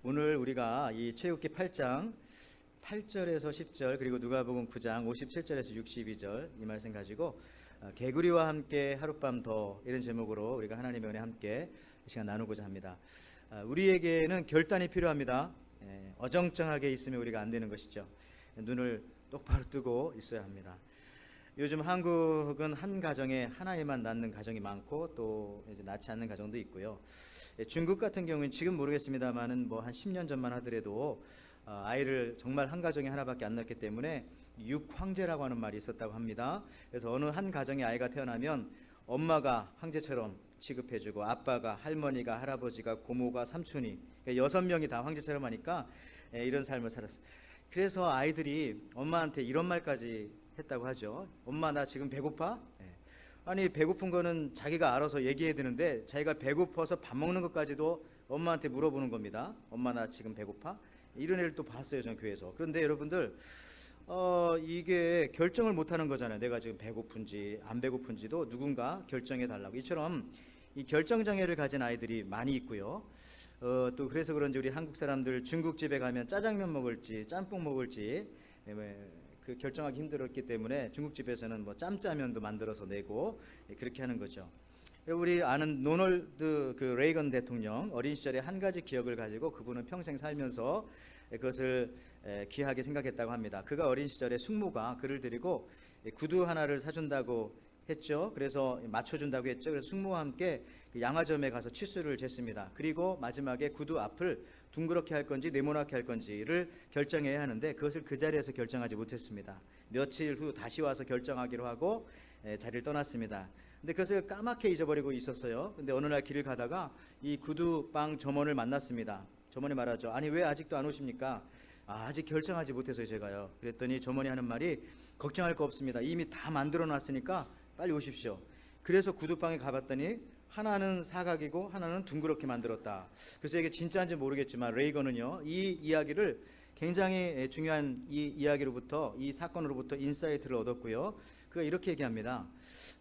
오늘 우리가 이 출애굽기 8장 8절에서 10절 그리고 누가복음 9장 57절에서 62절 이 말씀 가지고 개구리와 함께 하룻밤 더 이런 제목으로 우리가 하나님의 은혜 함께 시간 나누고자 합니다. 우리에게는 결단이 필요합니다. 어정쩡하게 있으면 우리가 안 되는 것이죠. 눈을 똑바로 뜨고 있어야 합니다. 요즘 한국은 한 가정에 하나에만 낳는 가정이 많고 또 이제 낳지 않는 가정도 있고요. 중국 같은 경우는 지금 모르겠습니다만은 뭐 한 10년 전만 하더라도 아이를 정말 한 가정에 하나밖에 안 낳기 때문에 육황제라고 하는 말이 있었다고 합니다. 그래서 어느 한 가정에 아이가 태어나면 엄마가 황제처럼 취급해주고 아빠가, 할머니가, 할아버지가, 고모가, 삼촌이, 그러니까 6명이 다 황제처럼 하니까 이런 삶을 살았어요. 그래서 아이들이 엄마한테 이런 말까지 했다고 하죠. 엄마 나 지금 배고파? 아니 배고픈 거는 자기가 알아서 얘기해야 되는데 자기가 배고파서 밥 먹는 것까지도 엄마한테 물어보는 겁니다. 엄마 나 지금 배고파? 이런 애를 또 봤어요, 저는 교회에서. 그런데 여러분들 이게 결정을 못하는 거잖아요. 내가 지금 배고픈지 안 배고픈지도 누군가 결정해 달라고. 이처럼 이 결정장애를 가진 아이들이 많이 있고요. 또 그래서 그런지 우리 한국 사람들 중국집에 가면 짜장면 먹을지 짬뽕 먹을지 그 결정하기 힘들었기 때문에 중국집에서는 뭐 짬짜면도 만들어서 내고 그렇게 하는 거죠. 우리 아는 로널드 그 레이건 대통령 어린 시절에 한 가지 기억을 가지고 그분은 평생 살면서 그것을 귀하게 생각했다고 합니다. 그가 어린 시절에 숙모가 그를 데리고 구두 하나를 사준다고 했죠. 그래서 맞춰준다고 했죠. 그래서 숙모와 함께 그 양화점에 가서 치수를 쟀습니다. 그리고 마지막에 구두 앞을 둥그렇게 할 건지 네모나게 할 건지를 결정해야 하는데 그것을 그 자리에서 결정하지 못했습니다. 며칠 후 다시 와서 결정하기로 하고 자리를 떠났습니다. 근데 그것을 까맣게 잊어버리고 있었어요. 근데 어느 날 길을 가다가 이 구두방 점원을 만났습니다. 점원이 말하죠. 아니 왜 아직도 안 오십니까? 아직 결정하지 못해서요 제가요. 그랬더니 점원이 하는 말이 걱정할 거 없습니다. 이미 다 만들어 놨으니까 빨리 오십시오. 그래서 구두방에 가봤더니 하나는 사각이고 하나는 둥그렇게 만들었다. 그래서 이게 진짜인지 모르겠지만 레이건은요 이 이야기를 굉장히 중요한 이 이야기로부터 이 사건으로부터 인사이트를 얻었고요. 그가 이렇게 얘기합니다.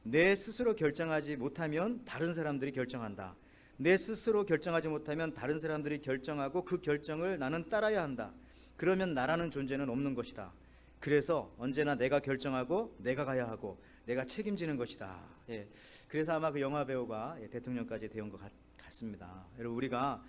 내 스스로 결정하지 못하면 다른 사람들이 결정한다. 내 스스로 결정하지 못하면 다른 사람들이 결정하고 그 결정을 나는 따라야 한다. 그러면 나라는 존재는 없는 것이다. 그래서 언제나 내가 결정하고 내가 가야 하고 내가 책임지는 것이다. 그래서 아마 그 영화 배우가 대통령까지 되온 것 같습니다. 여러분 우리가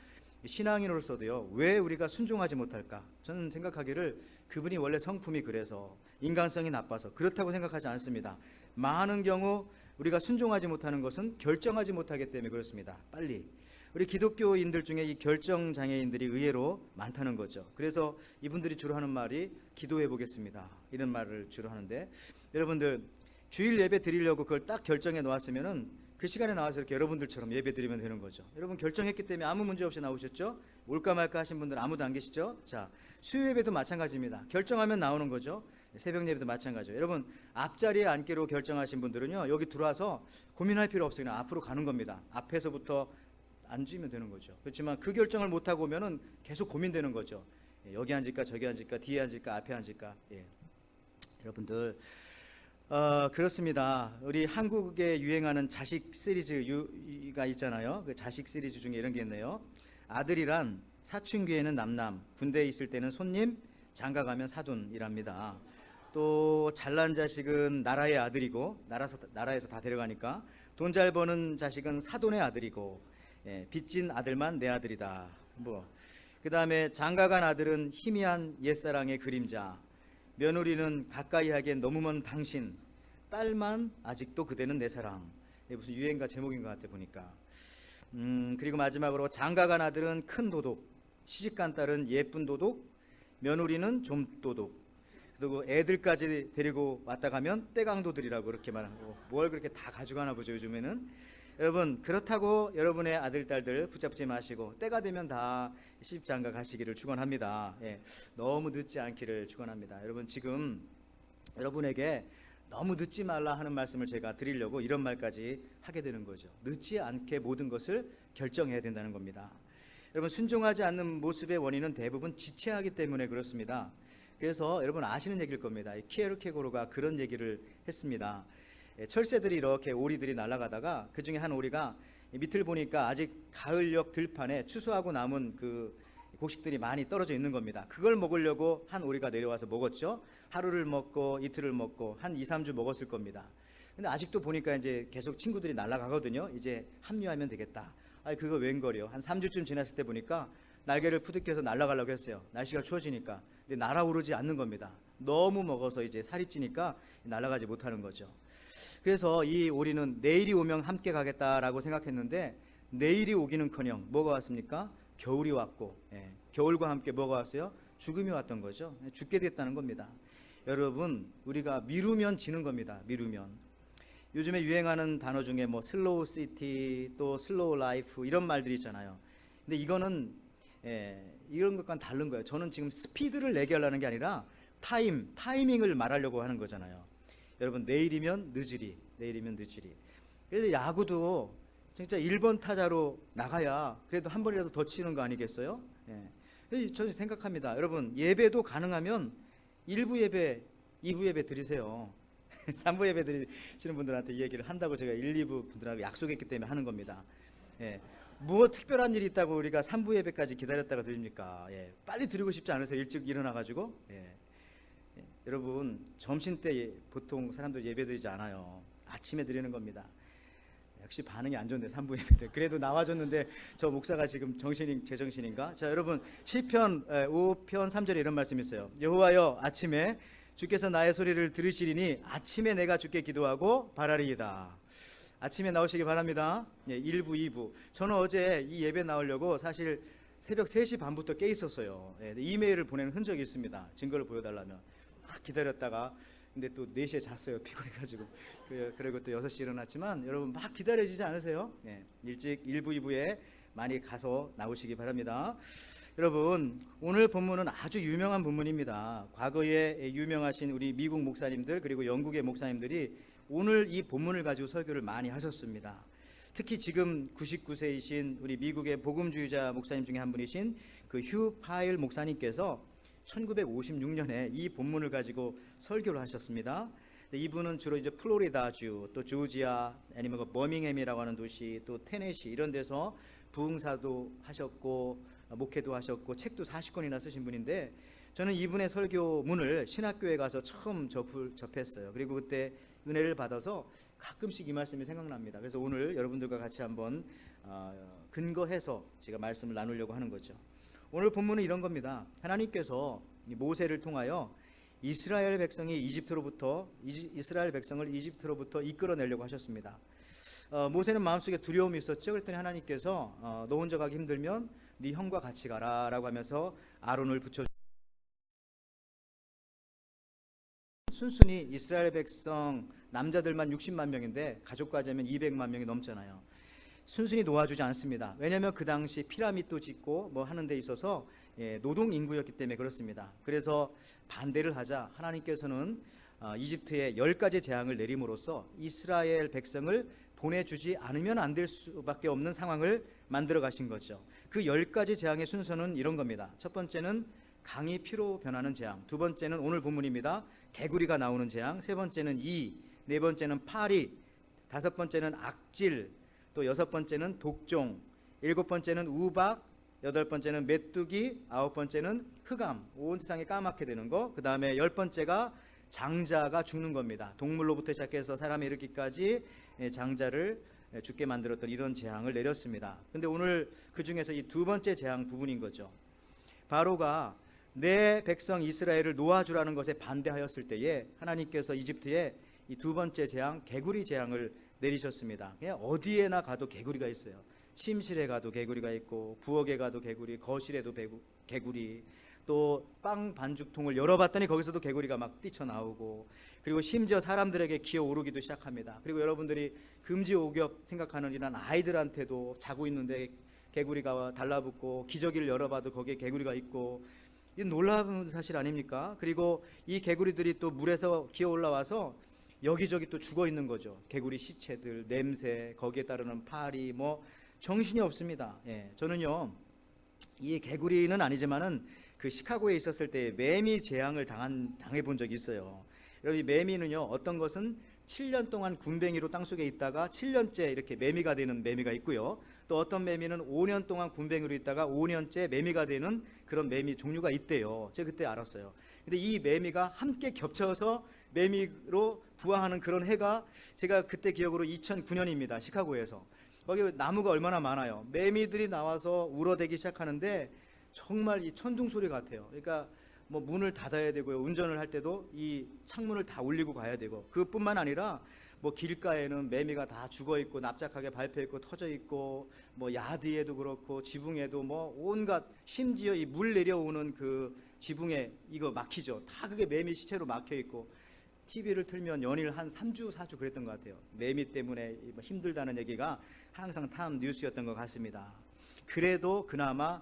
신앙인으로서도요 왜 우리가 순종하지 못할까? 저는 생각하기를 그분이 원래 성품이 그래서 인간성이 나빠서 그렇다고 생각하지 않습니다. 많은 경우 우리가 순종하지 못하는 것은 결정하지 못하기 때문에 그렇습니다. 빨리 우리 기독교인들 중에 이 결정 장애인들이 의외로 많다는 거죠. 그래서 이분들이 주로 하는 말이 기도해 보겠습니다. 이런 말을 주로 하는데 여러분들 주일 예배 드리려고 그걸 딱 결정해 놓았으면은 그 시간에 나와서 이렇게 여러분들처럼 예배 드리면 되는 거죠. 여러분 결정했기 때문에 아무 문제 없이 나오셨죠? 올까 말까 하신 분들 아무도 안 계시죠? 자, 수요 예배도 마찬가지입니다. 결정하면 나오는 거죠. 새벽 예배도 마찬가지예요. 여러분 앞자리에 앉기로 결정하신 분들은요 여기 들어와서 고민할 필요 없어요. 그냥 앞으로 가는 겁니다. 앞에서부터 앉으면 되는 거죠. 그렇지만 그 결정을 못하고 오면은 계속 고민되는 거죠. 여기 앉을까 저기 앉을까 뒤에 앉을까 앞에 앉을까. 여러분들 그렇습니다. 우리 한국에 유행하는 자식 시리즈가 있잖아요. 그 자식 시리즈 중에 이런 게 있네요. 아들이란 사춘기에는 남남, 군대에 있을 때는 손님, 장가 가면 사돈이랍니다. 또 잘난 자식은 나라의 아들이고 나라에서 다 데려가니까 돈 잘 버는 자식은 사돈의 아들이고 빚진 아들만 내 아들이다. 그 다음에 장가간 아들은 희미한 옛사랑의 그림자, 며느리는 가까이 하기엔 너무 먼 당신, 딸만 아직도 그대는 내 사랑. 무슨 유행가 제목인 것 같아 보니까. 그리고 마지막으로 장가간 아들은 큰 도둑, 시집간 딸은 예쁜 도둑, 며느리는 좀 도둑, 그리고 애들까지 데리고 왔다 가면 떼강도들이라고 그렇게 말하고 뭘 그렇게 다 가져가나 보죠 요즘에는. 여러분 그렇다고 여러분의 아들 딸들 붙잡지 마시고 때가 되면 다 시집장가 가시기를 축원합니다. 너무 늦지 않기를 축원합니다. 여러분 지금 여러분에게 너무 늦지 말라 하는 말씀을 제가 드리려고 이런 말까지 하게 되는 거죠. 늦지 않게 모든 것을 결정해야 된다는 겁니다. 여러분 순종하지 않는 모습의 원인은 대부분 지체하기 때문에 그렇습니다. 그래서 여러분 아시는 얘기일 겁니다. 키에르케고르가 그런 얘기를 했습니다. 철새들이 이렇게 오리들이 날아가다가 그 중에 한 오리가 밑을 보니까 아직 가을녘 들판에 추수하고 남은 그 곡식들이 많이 떨어져 있는 겁니다. 그걸 먹으려고 한 오리가 내려와서 먹었죠. 하루를 먹고 이틀을 먹고 한 2, 3주 먹었을 겁니다. 근데 아직도 보니까 이제 계속 친구들이 날아가거든요. 이제 합류하면 되겠다. 그거 웬걸이요. 한 3주쯤 지났을 때 보니까 날개를 푸득해서 날아가려고 했어요. 날씨가 추워지니까. 근데 날아오르지 않는 겁니다. 너무 먹어서 이제 살이 찌니까 날아가지 못하는 거죠. 그래서 이 오리는 내일이 오면 함께 가겠다라고 생각했는데 내일이 오기는커녕 뭐가 왔습니까? 겨울이 왔고, 겨울과 함께 뭐가 왔어요? 죽음이 왔던 거죠. 죽게 됐다는 겁니다. 여러분, 우리가 미루면 지는 겁니다. 미루면. 요즘에 유행하는 단어 중에 뭐 슬로우 시티, 또 슬로우 라이프 이런 말들이 있잖아요. 근데 이거는 이런 것과는 다른 거예요. 저는 지금 스피드를 얘기하려는 게 아니라 타이밍을 말하려고 하는 거잖아요. 여러분, 내일이면 늦으리. 그래서 야구도 진짜 1번 타자로 나가야 그래도 한 번이라도 더 치는 거 아니겠어요? 저는 생각합니다. 여러분, 예배도 가능하면 1부 예배, 2부 예배 드리세요. 3부 예배 드리시는 분들한테 이 얘기를 한다고 제가 1, 2부 분들하고 약속했기 때문에 하는 겁니다. 뭐 특별한 일이 있다고 우리가 3부 예배까지 기다렸다가 드립니까? 빨리 드리고 싶지 않으세요? 일찍 일어나가지고? 여러분, 점심 때 보통 사람들 예배 드리지 않아요. 아침에 드리는 겁니다. 역시 반응이 안 좋은데 3부 예배 그래도 나와줬는데 저 목사가 지금 제정신인가? 자, 여러분, 시편 5편 3절에 이런 말씀이 있어요. 여호와여, 아침에 주께서 나의 소리를 들으시리니 아침에 내가 주께 기도하고 바라리이다. 아침에 나오시기 바랍니다. 1부 2부. 저는 어제 이 예배 나오려고 사실 새벽 3시 반부터 깨 있었어요. 이메일을 보내는 흔적이 있습니다. 증거를 보여달라면 막 기다렸다가 근데 또 4시에 잤어요. 피곤해가지고. 그리고 또 6시 일어났지만 여러분 막 기다려지지 않으세요? 일찍 1부 2부에 많이 가서 나오시기 바랍니다. 여러분, 오늘 본문은 아주 유명한 본문입니다. 과거에 유명하신 우리 미국 목사님들 그리고 영국의 목사님들이 오늘 이 본문을 가지고 설교를 많이 하셨습니다. 특히 지금 99세이신 우리 미국의 복음주의자 목사님 중에 한 분이신 그 휴 파일 목사님께서 1956년에 이 본문을 가지고 설교를 하셨습니다. 이분은 주로 이제 플로리다주, 또 조지아, 아니면 버밍햄이라고 하는 도시, 또 테네시 이런 데서 부흥사도 하셨고 목회도 하셨고 책도 40권이나 쓰신 분인데 저는 이분의 설교문을 신학교에 가서 처음 접했어요. 그리고 그때 은혜를 받아서 가끔씩 이 말씀이 생각납니다. 그래서 오늘 여러분들과 같이 한번 근거해서 제가 말씀을 나누려고 하는 거죠. 오늘 본문은 이런 겁니다. 하나님께서 모세를 통하여 이스라엘 백성을 이집트로부터 이끌어내려고 하셨습니다. 모세는 마음속에 두려움이 있었죠. 그랬더니 하나님께서 너 혼자 가기 힘들면 네 형과 같이 가라라고 하면서 아론을 붙여 순순히 이스라엘 백성 남자들만 60만 명인데 가족까지 하면 200만 명이 넘잖아요. 순순히 놓아주지 않습니다. 왜냐하면 그 당시 피라미드도 짓고 뭐 하는 데 있어서 노동 인구였기 때문에 그렇습니다. 그래서 반대를 하자 하나님께서는 이집트에 10가지 재앙을 내림으로써 이스라엘 백성을 보내주지 않으면 안 될 수밖에 없는 상황을 만들어 가신 거죠. 그 10가지 재앙의 순서는 이런 겁니다. 첫 번째는 강이 피로 변하는 재앙, 두 번째는 오늘 본문입니다. 개구리가 나오는 재앙, 세 번째는 네 번째는 파리, 다섯 번째는 악질, 또 여섯 번째는 독종, 일곱 번째는 우박, 여덟 번째는 메뚜기, 아홉 번째는 흑암, 온 세상이 까맣게 되는 거. 그 다음에 열 번째가 장자가 죽는 겁니다. 동물로부터 시작해서 사람에 이르기까지 장자를 죽게 만들었던 이런 재앙을 내렸습니다. 근데 오늘 그 중에서 이 두 번째 재앙 부분인 거죠. 바로가 내 백성 이스라엘을 놓아주라는 것에 반대하였을 때에 하나님께서 이집트에 이 두 번째 재앙, 개구리 재앙을 내리셨습니다. 그냥 어디에나 가도 개구리가 있어요. 침실에 가도 개구리가 있고, 부엌에 가도 개구리, 거실에도 개구리, 또 빵 반죽통을 열어봤더니 거기서도 개구리가 막 뛰쳐나오고, 그리고 심지어 사람들에게 기어오르기도 시작합니다. 그리고 여러분들이 금지옥엽 생각하는 이런 아이들한테도 자고 있는데 개구리가 달라붙고, 기저귀를 열어봐도 거기에 개구리가 있고, 이 놀라운 사실 아닙니까? 그리고 이 개구리들이 또 물에서 기어 올라와서 여기저기 또 죽어 있는 거죠. 개구리 시체들, 냄새, 거기에 따르는 파리, 뭐 정신이 없습니다. 저는요, 이 개구리는 아니지만은 그 시카고에 있었을 때 매미 재앙을 당해 본 적이 있어요. 여러분, 이 매미는요, 어떤 것은 7년 동안 군뱅이로 땅속에 있다가 7년째 이렇게 매미가 되는 매미가 있고요. 또 어떤 매미는 5년 동안 군뱅이로 있다가 5년째 매미가 되는 그런 매미 종류가 있대요. 제가 그때 알았어요. 근데 이 매미가 함께 겹쳐서 매미로 부화하는 그런 해가 제가 그때 기억으로 2009년입니다. 시카고에서. 거기 나무가 얼마나 많아요. 매미들이 나와서 울어대기 시작하는데 정말 이 천둥 소리 같아요. 그러니까 뭐 문을 닫아야 되고요. 운전을 할 때도 이 창문을 다 올리고 가야 되고, 그뿐만 아니라 뭐 길가에는 매미가 다 죽어 있고 납작하게 밟혀 있고 터져 있고, 뭐 야드에도 그렇고 지붕에도 뭐 온갖, 심지어 이 물 내려오는 그 지붕에 이거 막히죠. 다 그게 매미 시체로 막혀 있고, TV를 틀면 연일 한 3주 4주 그랬던 것 같아요. 매미 때문에 힘들다는 얘기가 항상 탑 뉴스였던 것 같습니다. 그래도 그나마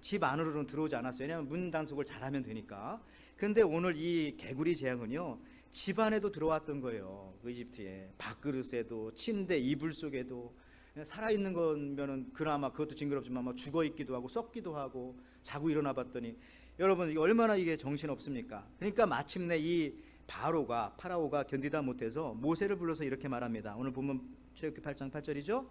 집 안으로는 들어오지 않았어요. 왜냐하면 문 단속을 잘하면 되니까. 근데 오늘 이 개구리 재앙은요, 집 안에도 들어왔던 거예요. 이집트에 밥그릇에도 침대 이불 속에도. 살아있는 거면은 그나마 그것도 징그럽지만 막 죽어있기도 하고 썩기도 하고. 자고 일어나 봤더니 여러분 이게 얼마나 이게 정신없습니까? 그러니까 마침내 이 파라오가 견디다 못해서 모세를 불러서 이렇게 말합니다. 오늘 보면 출애굽기 8장 8절이죠.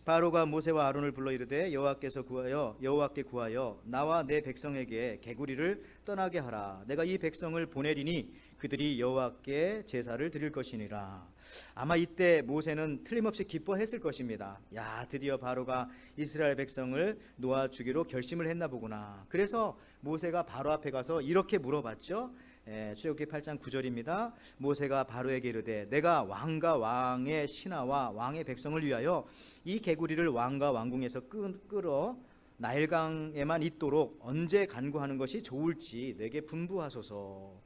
바로가 모세와 아론을 불러 이르되 여호와께 구하여 나와 내 백성에게 개구리를 떠나게 하라. 내가 이 백성을 보내리니 그들이 여호와께 제사를 드릴 것이니라. 아마 이때 모세는 틀림없이 기뻐했을 것입니다. 야, 드디어 바로가 이스라엘 백성을 놓아주기로 결심을 했나 보구나. 그래서 모세가 바로 앞에 가서 이렇게 물어봤죠. 출애굽기 8장 9절입니다. 모세가 바로에게 이르되 내가 왕과 왕의 신하와 왕의 백성을 위하여 이 개구리를 왕과 왕궁에서 끌어 나일강에만 있도록 언제 간구하는 것이 좋을지 내게 분부하소서.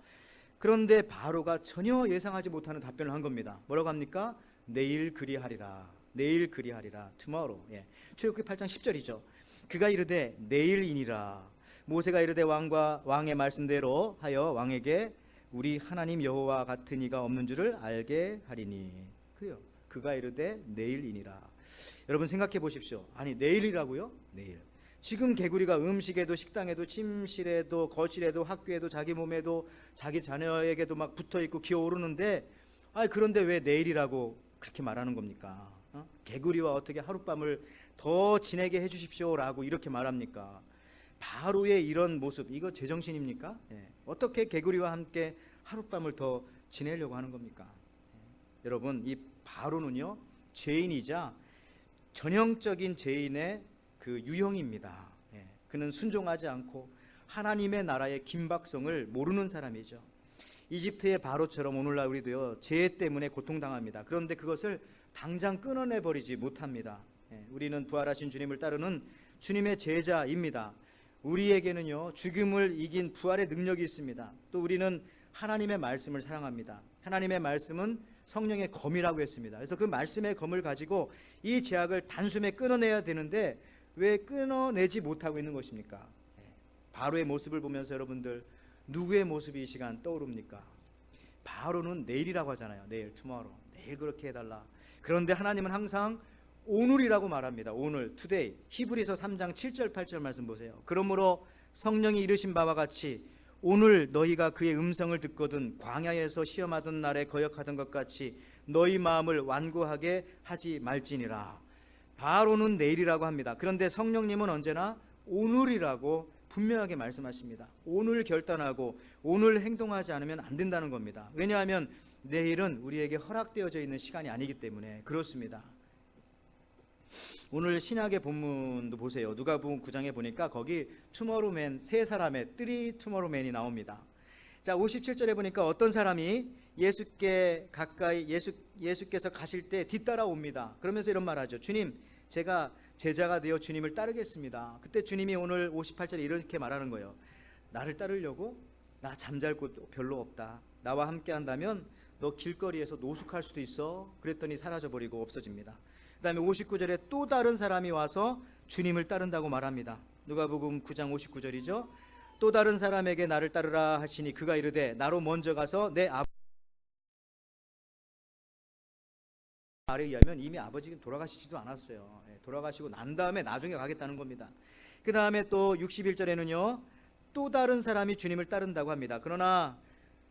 그런데 바로가 전혀 예상하지 못하는 답변을 한 겁니다. 뭐라고 합니까? 내일 그리하리라. 내일 그리하리라. tomorrow. 출애굽기 8장 10절이죠. 그가 이르되 내일이니라. 모세가 이르되 왕의 말씀대로 하여 왕에게 우리 하나님 여호와 같은 이가 없는 줄을 알게 하리니. 그래요. 그가 이르되 내일이니라. 여러분 생각해 보십시오. 아니 내일이라고요? 내일. 지금 개구리가 음식에도 식당에도 침실에도 거실에도 학교에도 자기 몸에도 자기 자녀에게도 막 붙어있고 기어오르는데, 그런데 왜 내일이라고 그렇게 말하는 겁니까? 개구리와 어떻게 하룻밤을 더 지내게 해주십시오라고 이렇게 말합니까? 바로의 이런 모습, 이거 제정신입니까? 어떻게 개구리와 함께 하룻밤을 더 지내려고 하는 겁니까? 여러분 이 바로는요 죄인이자 전형적인 죄인의 그 유형입니다. 그는 순종하지 않고 하나님의 나라의 긴박성을 모르는 사람이죠. 이집트의 바로처럼 오늘날 우리도요 죄 때문에 고통당합니다. 그런데 그것을 당장 끊어내버리지 못합니다. 우리는 부활하신 주님을 따르는 주님의 제자입니다. 우리에게는요 죽음을 이긴 부활의 능력이 있습니다. 또 우리는 하나님의 말씀을 사랑합니다. 하나님의 말씀은 성령의 검이라고 했습니다. 그래서 그 말씀의 검을 가지고 이 죄악을 단숨에 끊어내야 되는데 왜 끊어내지 못하고 있는 것입니까? 바로의 모습을 보면서 여러분들 누구의 모습이 이 시간 떠오릅니까? 바로는 내일이라고 하잖아요. 내일, tomorrow. 내일 그렇게 해달라. 그런데 하나님은 항상 오늘이라고 말합니다. 오늘, today. 히브리서 3장 7절 8절 말씀 보세요. 그러므로 성령이 이르신 바와 같이 오늘 너희가 그의 음성을 듣거든 광야에서 시험하던 날에 거역하던 것 같이 너희 마음을 완고하게 하지 말지니라. 바로는 내일이라고 합니다. 그런데 성령님은 언제나 오늘이라고 분명하게 말씀하십니다. 오늘 결단하고 오늘 행동하지 않으면 안 된다는 겁니다. 왜냐하면 내일은 우리에게 허락되어져 있는 시간이 아니기 때문에 그렇습니다. 오늘 신약의 본문도 보세요. 누가복음 9장에 보니까 거기 투모로우맨 세 사람의 쓰리 투모로우맨이 나옵니다. 자 57절에 보니까 어떤 사람이 예수께 가까이 예수께서 가실 때 뒤따라옵니다. 그러면서 이런 말하죠. 주님, 제가 제자가 되어 주님을 따르겠습니다. 그때 주님이 오늘 58절에 이렇게 말하는 거예요. 나를 따르려고? 나 잠잘 곳도 별로 없다. 나와 함께 한다면 너 길거리에서 노숙할 수도 있어. 그랬더니 사라져버리고 없어집니다. 그 다음에 59절에 또 다른 사람이 와서 주님을 따른다고 말합니다. 누가복음 9장 59절이죠. 또 다른 사람에게 나를 따르라 하시니 그가 이르되 나로 먼저 가서 내 말에 의하면 이미 아버지가 돌아가시지도 않았어요. 돌아가시고 난 다음에 나중에 가겠다는 겁니다. 그 다음에 또 61절에는요 또 다른 사람이 주님을 따른다고 합니다. 그러나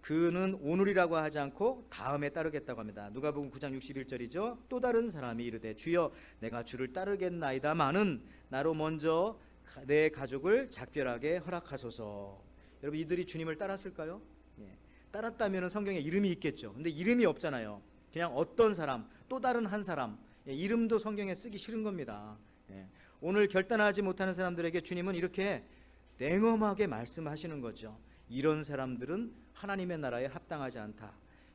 그는 오늘이라고 하지 않고 다음에 따르겠다고 합니다. 누가복음 9장 61절이죠. 또 다른 사람이 이르되 주여 내가 주를 따르겠나이다마는 나로 먼저 내 가족을 작별하게 허락하소서. 여러분 이들이 주님을 따랐을까요? 예. 따랐다면 성경에 이름이 있겠죠. 근데 이름이 없잖아요. 그냥 어떤 사람, 또 다른 한 사람. 예. 이름도 성경에 쓰기 싫은 겁니다. 예. 오늘 결단하지 못하는 사람들에게 주님은 이렇게 냉엄하게 말씀하시는 거죠. 이런 사람들은 하나님의 나라에 합당하지 않다.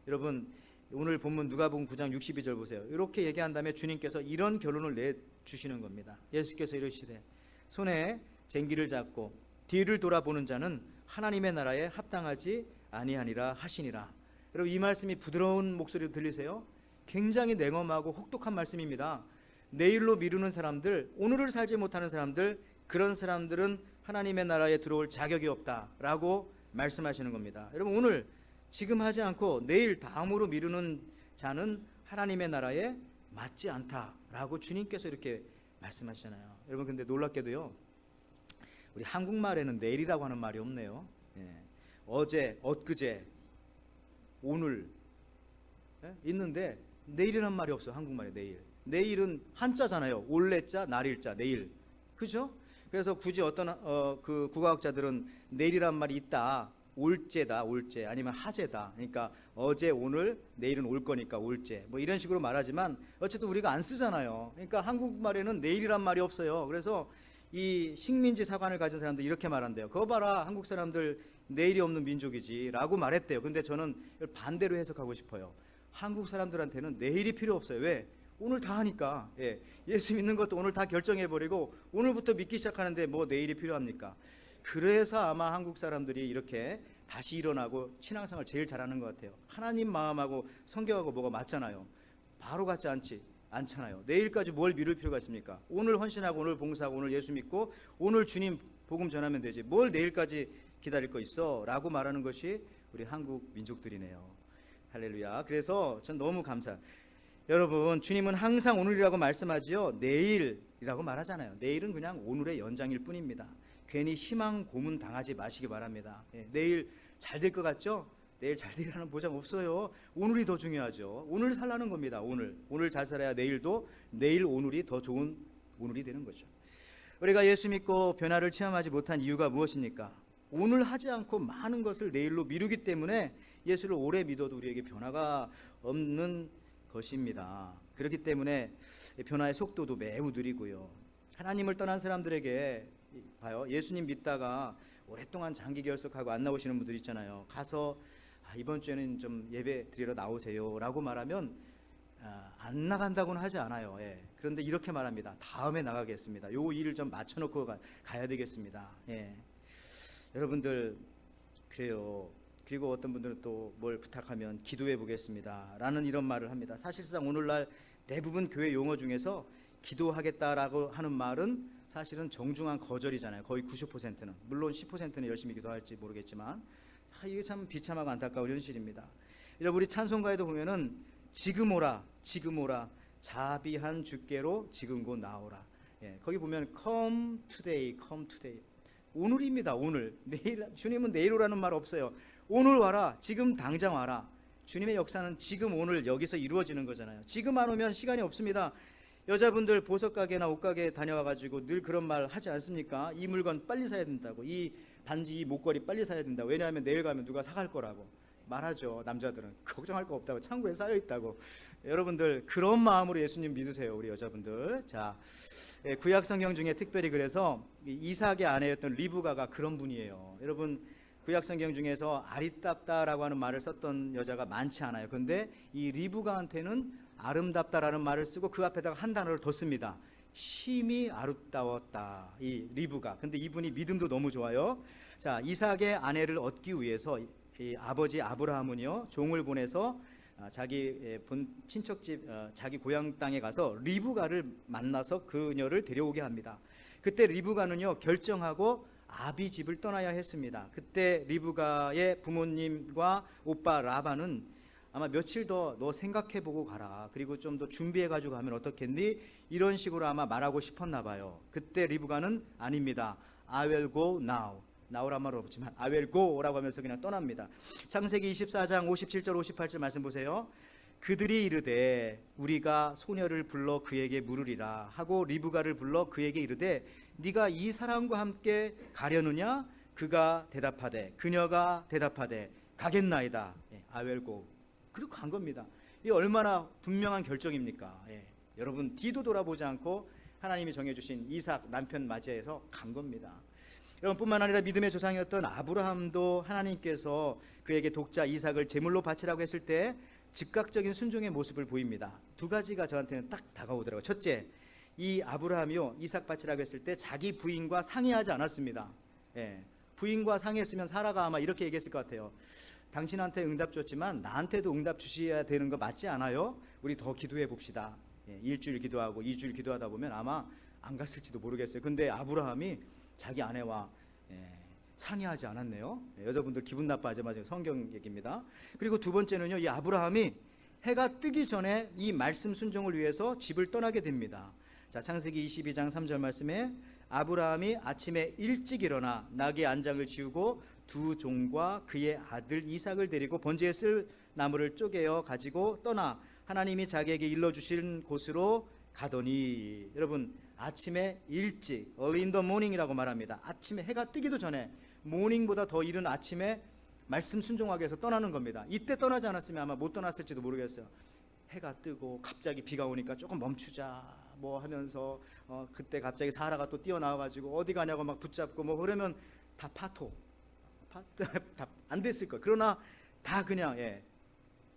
여러분 오늘 본문 누가복음 9장 62절 보세요. 이렇게 얘기한 다음에 주님께서 이런 결론을 내주시는 겁니다. 예수께서 이러시되 손에 쟁기를 잡고 뒤를 돌아보는 자는 하나님의 나라에 합당하지 아니하니라 하시니라. 여러분 이 말씀이 부드러운 목소리로 들리세요? 굉장히 냉엄하고 혹독한 말씀입니다. 내일로 미루는 사람들, 오늘을 살지 못하는 사람들, 그런 사람들은 하나님의 나라에 들어올 자격이 없다라고 말씀하시는 겁니다. 여러분 오늘 지금 하지 않고 내일 다음으로 미루는 자는 하나님의 나라에 맞지 않다라고 주님께서 이렇게 말씀하시잖아요. 여러분 근데 놀랍게도요, 우리 한국말에는 내일이라고 하는 말이 없네요. 예. 어제, 엊그제, 오늘 있는데 내일이라는 말이 없어요. 한국말에 내일. 내일은 한자잖아요. 올레자, 날일자, 내일. 그죠? 그래서 굳이 어떤 그 국어학자들은 내일이란 말이 있다. 올제다, 올제, 아니면 하제다. 그러니까 어제, 오늘, 내일은 올 거니까 올제. 뭐 이런 식으로 말하지만 어쨌든 우리가 안 쓰잖아요. 그러니까 한국말에는 내일이란 말이 없어요. 그래서 이 식민지 사관을 가진 사람들 이렇게 말한대요. 그거 봐라, 한국 사람들 내일이 없는 민족이지라고 말했대요. 근데 저는 반대로 해석하고 싶어요. 한국 사람들한테는 내일이 필요 없어요. 왜? 오늘 다 하니까. 예. 예수 믿는 것도 오늘 다 결정해버리고 오늘부터 믿기 시작하는데 뭐 내일이 필요합니까? 그래서 아마 한국 사람들이 이렇게 다시 일어나고 신앙생활 제일 잘하는 것 같아요. 하나님 마음하고 성경하고 뭐가 맞잖아요. 바로 같지 않잖아요. 내일까지 뭘 미룰 필요가 있습니까? 오늘 헌신하고 오늘 봉사하고 오늘 예수 믿고 오늘 주님 복음 전하면 되지. 뭘 내일까지 기다릴 거 있어? 라고 말하는 것이 우리 한국 민족들이네요. 할렐루야. 그래서 전 너무 감사해요. 여러분 주님은 항상 오늘이라고 말씀하지요. 내일이라고 말하잖아요. 내일은 그냥 오늘의 연장일 뿐입니다. 괜히 희망 고문 당하지 마시기 바랍니다. 예, 내일 잘 될 것 같죠? 내일 잘 되리라는 보장 없어요. 오늘이 더 중요하죠. 오늘 살라는 겁니다. 오늘 잘 살아야 내일도 내일 오늘이 더 좋은 오늘이 되는 거죠. 우리가 예수 믿고 변화를 체험하지 못한 이유가 무엇입니까? 오늘 하지 않고 많은 것을 내일로 미루기 때문에 예수를 오래 믿어도 우리에게 변화가 없는 것입니다. 그렇기 때문에 변화의 속도도 매우 느리고요. 하나님을 떠난 사람들에게 봐요. 예수님 믿다가 오랫동안 장기 결석하고 안 나오시는 분들 있잖아요. 가서 이번 주에는 좀 예배 드리러 나오세요 라고 말하면 안 나간다고는 하지 않아요. 예. 그런데 이렇게 말합니다. 다음에 나가겠습니다. 요 일을 좀 맞춰놓고 가야 되겠습니다. 예. 여러분들 그래요. 그리고 어떤 분들은 또 뭘 부탁하면 기도해 보겠습니다 라는 이런 말을 합니다. 사실상 오늘날 대부분 교회 용어 중에서 기도하겠다라고 하는 말은 사실은 정중한 거절이잖아요. 거의 90%는. 물론 10%는 열심히 기도할지 모르겠지만 이게 참 비참하고 안타까운 현실입니다. 여러분 우리 찬송가에도 보면은 지금 오라 자비한 주께로 지금 곧 나오라. 예, 거기 보면 come today 오늘입니다. 오늘. 내일, 주님은 내일 오라는 말 없어요. 오늘 와라. 지금 당장 와라. 주님의 역사는 지금 오늘 여기서 이루어지는 거잖아요. 지금 안 오면 시간이 없습니다. 여자분들 보석가게나 옷가게 다녀와가지고 늘 그런 말 하지 않습니까? 이 물건 빨리 사야 된다고, 이 반지, 이 목걸이 빨리 사야 된다고. 왜냐하면 내일 가면 누가 사갈 거라고 말하죠. 남자들은 걱정할 거 없다고, 창고에 쌓여 있다고. 여러분들 그런 마음으로 예수님 믿으세요. 우리 여자분들. 자, 구약 성경 중에 특별히 그래서 이삭의 아내였던 리브가가 그런 분이에요. 여러분 구약 성경 중에서 아리답다라고 하는 말을 썼던 여자가 많지 않아요. 그런데 이 리브가한테는 아름답다라는 말을 쓰고 그 앞에다가 한 단어를 더 씁니다. 심히 아름다웠다, 이 리브가. 근데 이분이 믿음도 너무 좋아요. 자, 이삭의 아내를 얻기 위해서 이 아버지 아브라함은요 종을 보내서 자기 본 친척집, 자기 고향 땅에 가서 리브가를 만나서 그녀를 데려오게 합니다. 그때 리브가는요 결정하고 아비 집을 떠나야 했습니다. 그때 리브가의 부모님과 오빠 라반은 아마 며칠 더 너 생각해보고 가라, 그리고 좀 더 준비해가지고 가면 어떻겠니? 이런 식으로 아마 말하고 싶었나 봐요. 그때 리브가는 아닙니다. I will go now. 나오란 말 없지만 아웰고라고 하면서 그냥 떠납니다. 창세기 24장 57절 58절 말씀 보세요. 그들이 이르되 우리가 소녀를 불러 그에게 물으리라 하고 리브가를 불러 그에게 이르되 네가 이 사람과 함께 가려느냐? 그가 대답하되 그녀가 대답하되 가겠나이다. 아웰고. 그리고 간 겁니다. 이 얼마나 분명한 결정입니까? 여러분 뒤도 돌아보지 않고 하나님이 정해주신 이삭 남편 맞이해서 간 겁니다. 여러분 뿐만 아니라 믿음의 조상이었던 아브라함도 하나님께서 그에게 독자 이삭을 제물로 바치라고 했을 때 즉각적인 순종의 모습을 보입니다. 두 가지가 저한테는 딱 다가오더라고요. 첫째, 이 아브라함이요 이삭 바치라고 했을 때 자기 부인과 상의하지 않았습니다. 부인과 상의했으면 사라가 아마 이렇게 얘기했을 것 같아요. 당신한테 응답 줬지만 나한테도 응답 주셔야 되는 거 맞지 않아요? 우리 더 기도해 봅시다. 일주일 기도하고 2주일 기도하다 보면 아마 안 갔을지도 모르겠어요. 근데 아브라함이 자기 아내와 상의하지 않았네요. 여자분들 기분 나빠하지 마세요. 성경 얘기입니다. 그리고 두 번째는요, 이 아브라함이 해가 뜨기 전에 이 말씀 순종을 위해서 집을 떠나게 됩니다. 자, 창세기 22장 3절 말씀에 아브라함이 아침에 일찍 일어나 나귀 안장을 지우고 두 종과 그의 아들 이삭을 데리고 번제에 쓸 나무를 쪼개어 가지고 떠나 하나님이 자기에게 일러주신 곳으로 가더니, 여러분 아침에 일찍 early in the morning이라고 말합니다. 아침에 해가 뜨기도 전에, 모닝보다 더 이른 아침에 말씀 순종하기 위해서 떠나는 겁니다. 이때 떠나지 않았으면 아마 못 떠났을지도 모르겠어요. 해가 뜨고 갑자기 비가 오니까 조금 멈추자 뭐 하면서 그때 갑자기 사라가 또 뛰어나와가지고 어디 가냐고 막 붙잡고 뭐 그러면 다 파토 다 안 됐을 거예요. 그러나 다 그냥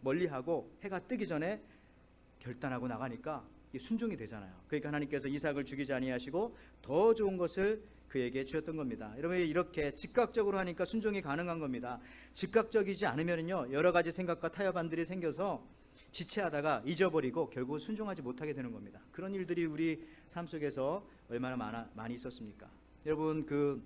멀리하고 해가 뜨기 전에 결단하고 나가니까 순종이 되잖아요. 그러니까 하나님께서 이삭을 죽이지 아니하시고 더 좋은 것을 그에게 주셨던 겁니다. 여러분 이렇게 즉각적으로 하니까 순종이 가능한 겁니다. 즉각적이지 않으면요 여러 가지 생각과 타협안들이 생겨서 지체하다가 잊어버리고 결국 순종하지 못하게 되는 겁니다. 그런 일들이 우리 삶 속에서 얼마나 많이 있었습니까? 여러분 그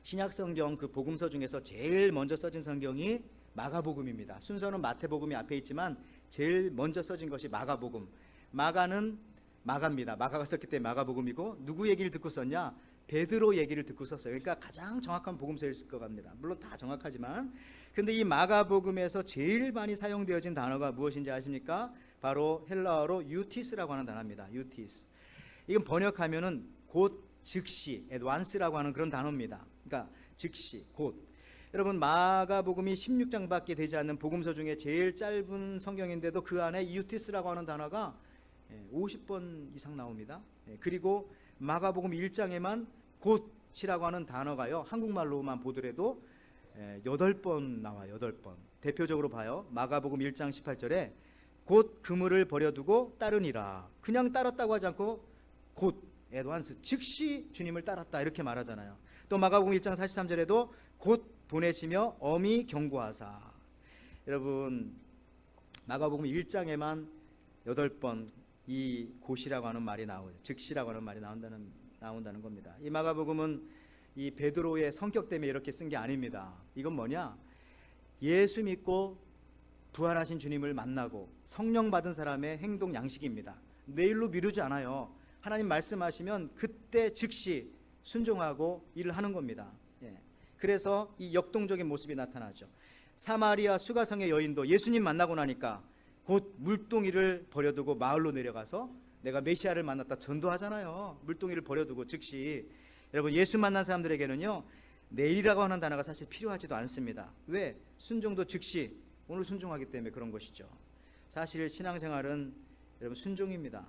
신약 성경 그 복음서 중에서 제일 먼저 써진 성경이 마가복음입니다. 순서는 마태복음이 앞에 있지만 제일 먼저 써진 것이 마가복음. 마가는 마가입니다. 마가가 썼기 때문에 마가복음이고, 누구 얘기를 듣고 썼냐? 베드로 얘기를 듣고 썼어요. 그러니까 가장 정확한 복음서일 것 같습니다. 물론 다 정확하지만, 근데 이 마가복음에서 제일 많이 사용되어진 단어가 무엇인지 아십니까? 바로 헬라어로 유티스라고 하는 단어입니다. 유티스. 이건 번역하면은 곧 즉시, advance라고 하는 그런 단어입니다. 그러니까 즉시, 곧. 여러분 마가복음이 16장밖에 되지 않는 복음서 중에 제일 짧은 성경인데도 그 안에 유티스라고 하는 단어가 50번 이상 나옵니다. 그리고 마가복음 1장에만 곧이라고 하는 단어가요 한국말로만 보더라도 8번 나와요. 8번. 대표적으로 봐요. 마가복음 1장 18절에 곧 그물을 버려두고 따르니라. 그냥 따랐다고 하지 않고 곧 애도한스 즉시 주님을 따랐다 이렇게 말하잖아요. 또 마가복음 1장 43절에도 곧 보내시며 엄히 경고하사. 여러분 마가복음 1장에만 8번 이 곧이라고 하는 말이 나오죠. 즉시라고 하는 말이 나온다는 겁니다. 이 마가복음은 이 베드로의 성격 때문에 이렇게 쓴 게 아닙니다. 이건 뭐냐? 예수 믿고 부활하신 주님을 만나고 성령 받은 사람의 행동 양식입니다. 내일로 미루지 않아요. 하나님 말씀하시면 그때 즉시 순종하고 일을 하는 겁니다. 그래서 이 역동적인 모습이 나타나죠. 사마리아 수가성의 여인도 예수님 만나고 나니까 곧 물동이를 버려두고 마을로 내려가서 내가 메시아를 만났다 전도하잖아요. 물동이를 버려두고 즉시. 여러분 예수 만난 사람들에게는요 내일이라고 하는 단어가 사실 필요하지도 않습니다. 왜? 순종도 즉시 오늘 순종하기 때문에 그런 것이죠. 사실 신앙생활은 여러분 순종입니다.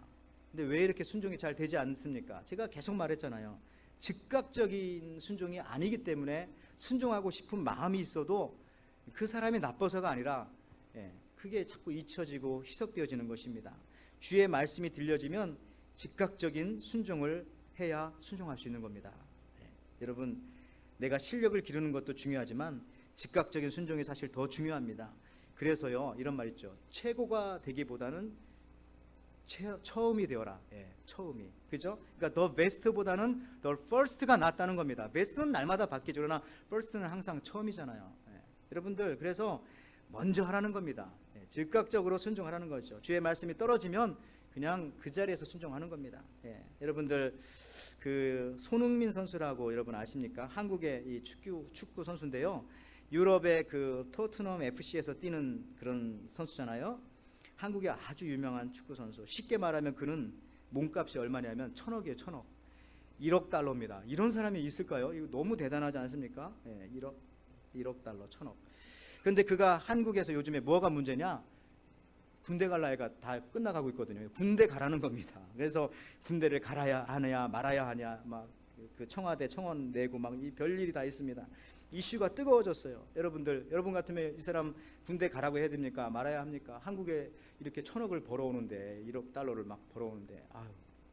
근데 왜 이렇게 순종이 잘 되지 않습니까? 제가 계속 말했잖아요. 즉각적인 순종이 아니기 때문에 순종하고 싶은 마음이 있어도 그 사람이 나빠서가 아니라 그게 자꾸 잊혀지고 희석되어지는 것입니다. 주의 말씀이 들려지면 즉각적인 순종을 해야 순종할 수 있는 겁니다. 여러분 내가 실력을 기르는 것도 중요하지만 즉각적인 순종이 사실 더 중요합니다. 그래서요 이런 말 있죠. 최고가 되기보다는 처음이 되어라. 처음이. 그죠? 그러니까 the best보다는 the first가 낫다는 겁니다. best는 날마다 바뀌죠. 그러나 first는 항상 처음이잖아요. 여러분들 그래서 먼저 하라는 겁니다. 즉각적으로 순종하라는 거죠. 주의 말씀이 떨어지면 그냥 그 자리에서 순종하는 겁니다. 예. 여러분들 그 손흥민 선수라고 여러분 아십니까? 한국의 이 축구 선수인데요. 유럽의 그 토트넘 FC에서 뛰는 그런 선수잖아요. 한국의 아주 유명한 축구 선수. 쉽게 말하면 그는 몸값이 얼마냐면 1,000억이에요. 1,000억. 1억 달러입니다. 이런 사람이 있을까요? 이거 너무 대단하지 않습니까? 예, 1억 달러, 1,000억. 그런데 그가 한국에서 요즘에 뭐가 문제냐? 군대 갈 나이가 다 끝나가고 있거든요. 군대 가라는 겁니다. 그래서 군대를 갈아야 하냐 말아야 하냐 막 그 청와대 청원 내고 막 이 별일이 다 있습니다. 이슈가 뜨거워졌어요. 여러분 같으면 이 사람 군대 가라고 해야 됩니까? 말아야 합니까? 한국에 이렇게 1,000억을 벌어오는데 1억 달러를 막 벌어오는데 아유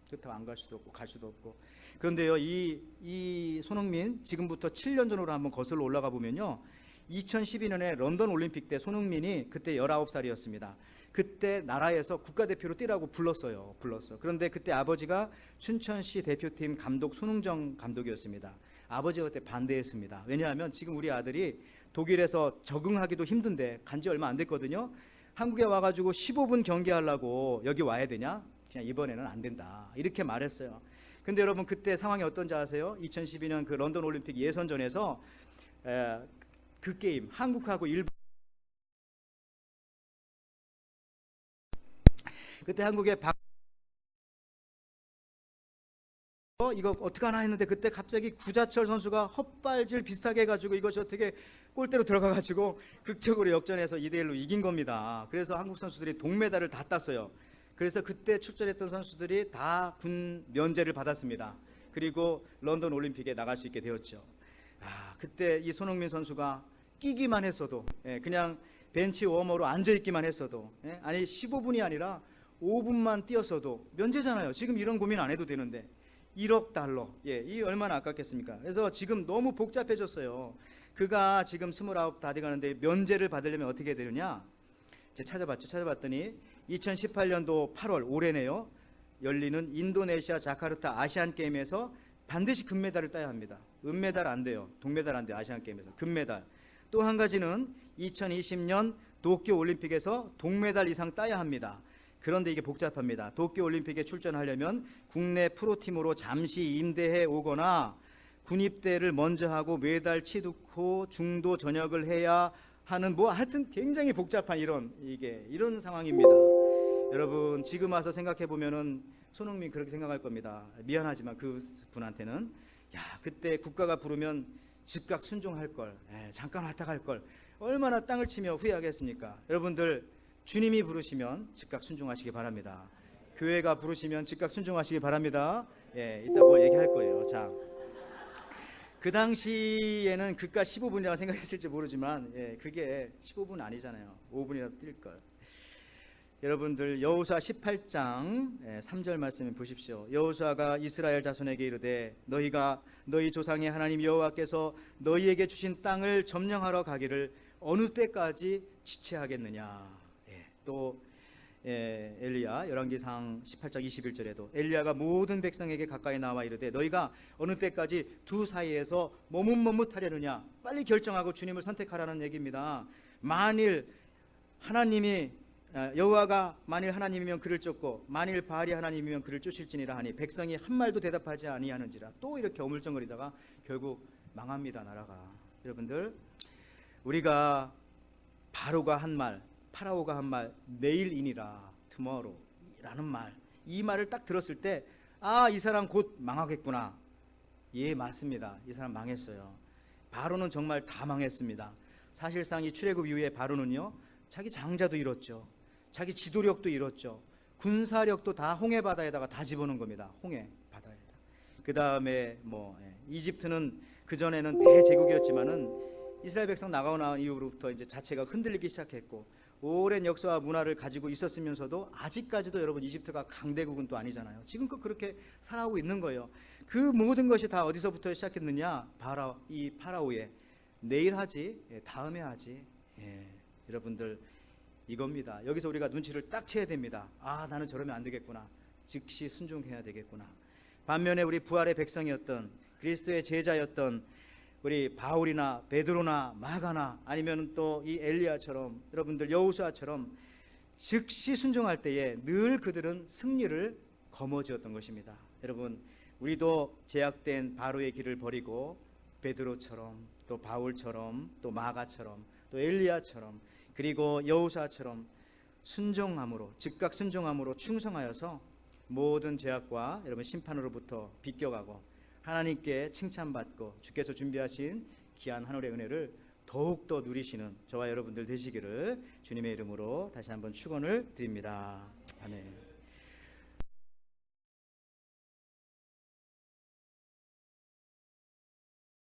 그렇다고 안 갈 수도 없고 갈 수도 없고. 그런데요 이 손흥민 지금부터 7년 전으로 한번 거슬러 올라가 보면요 2012년에 런던 올림픽 때 손흥민이 그때 19살이었습니다. 그때 나라에서 국가대표로 뛰라고 불렀어. 그런데 그때 아버지가 춘천시 대표팀 감독 손흥정 감독이었습니다. 아버지가 그때 반대했습니다. 왜냐하면 지금 우리 아들이 독일에서 적응하기도 힘든데 간지 얼마 안 됐거든요. 한국에 와가지고 15분 경기하려고 여기 와야 되냐? 그냥 이번에는 안 된다. 이렇게 말했어요. 근데 여러분 그때 상황이 어떤지 아세요? 2012년 그 런던 올림픽 예선전에서 그 게임 한국하고 일본 그때 한국의 이거 어떡하나 했는데 그때 갑자기 구자철 선수가 헛발질 비슷하게 해가지고 이것이 어떻게 골대로 들어가가지고 극적으로 역전해서 2대1로 이긴 겁니다. 그래서 한국 선수들이 동메달을 다 땄어요. 그래서 그때 출전했던 선수들이 다 군 면제를 받았습니다. 그리고 런던 올림픽에 나갈 수 있게 되었죠. 그때 이 손흥민 선수가 끼기만 했어도 그냥 벤치 워머로 앉아있기만 했어도 아니 15분이 아니라 5분만 뛰었어도 면제잖아요. 지금 이런 고민 안 해도 되는데 1억 달러 이 얼마나 아깝겠습니까? 그래서 지금 너무 복잡해졌어요. 그가 지금 29 다 돼가는데 면제를 받으려면 어떻게 되느냐? 제가 찾아봤더니 2018년도 8월 올해네요. 열리는 인도네시아 자카르타 아시안게임에서 반드시 금메달을 따야 합니다. 은메달 안 돼요. 동메달 안 돼요. 아시안게임에서 금메달. 또 한 가지는 2020년 도쿄올림픽에서 동메달 이상 따야 합니다. 그런데 이게 복잡합니다. 도쿄올림픽에 출전하려면 국내 프로팀으로 잠시 임대해 오거나 군입대를 먼저 하고 매달 취득 후 중도 전역을 해야 하는 하여튼 굉장히 복잡한 이런 상황입니다. 여러분 지금 와서 생각해 보면은 손흥민 그렇게 생각할 겁니다. 미안하지만 그 분한테는 그때 국가가 부르면 즉각 순종할 걸, 잠깐 왔다 갈 걸 얼마나 땅을 치며 후회하겠습니까? 여러분들 주님이 부르시면 즉각 순종하시기 바랍니다. 교회가 부르시면 즉각 순종하시기 바랍니다. 이따 뭐 얘기할 거예요. 자, 그 당시에는 그깟 15분이라고 생각했을지 모르지만 그게 15분 아니잖아요. 5분이라도 뛸 걸. 여러분들 여호수아 18장 3절 말씀을 보십시오. 여호수아가 이스라엘 자손에게 이르되 너희가 너희 조상의 하나님 여호와께서 너희에게 주신 땅을 점령하러 가기를 어느 때까지 지체하겠느냐. 또 엘리야 열왕기상 18장 21절에도 엘리야가 모든 백성에게 가까이 나와 이르되 너희가 어느 때까지 두 사이에서 머뭇머뭇하려느냐. 빨리 결정하고 주님을 선택하라는 얘기입니다. 만일 하나님이 여호와가 만일 하나님이면 그를 쫓고 만일 바알이 하나님이면 그를 쫓을지니라 하니 백성이 한 말도 대답하지 아니하는지라. 또 이렇게 어물쩡거리다가 결국 망합니다. 나라가. 여러분들 우리가 바로가 한 말 파라오가 한 말 내일이니라 tomorrow라는 말 이 말을 딱 들었을 때 이 사람 곧 망하겠구나. 맞습니다. 이 사람 망했어요. 바로는 정말 다 망했습니다. 사실상 이 출애굽 이후에 바로는요 자기 장자도 잃었죠. 자기 지도력도 잃었죠. 군사력도 다 홍해 바다에다가 다 집어넣은 겁니다. 홍해 바다에다. 그 다음에 이집트는 그 전에는 대제국이었지만은 이스라엘 백성 나가고 나온 이후부터 이제 자체가 흔들리기 시작했고 오랜 역사와 문화를 가지고 있었으면서도 아직까지도 여러분 이집트가 강대국은 또 아니잖아요. 지금껏 그렇게 살아오고 있는 거예요. 그 모든 것이 다 어디서부터 시작했느냐? 이 파라오의 내일 하지, 다음에 하지. 여러분들 이겁니다. 여기서 우리가 눈치를 딱 채야 됩니다. 나는 저러면 안 되겠구나. 즉시 순종해야 되겠구나. 반면에 우리 부활의 백성이었던 그리스도의 제자였던 우리 바울이나 베드로나 마가나 아니면 또 이 엘리야처럼 여러분들 여호수아처럼 즉시 순종할 때에 늘 그들은 승리를 거머쥐었던 것입니다. 여러분, 우리도 제약된 바로의 길을 버리고 베드로처럼 또 바울처럼 또 마가처럼 또 엘리야처럼 그리고 여호사처럼 순종함으로 즉각 순종함으로 충성하여서 모든 죄악과 여러분 심판으로부터 비껴가고 하나님께 칭찬받고 주께서 준비하신 귀한 하늘의 은혜를 더욱더 누리시는 저와 여러분들 되시기를 주님의 이름으로 다시 한번 축원을 드립니다. 아멘.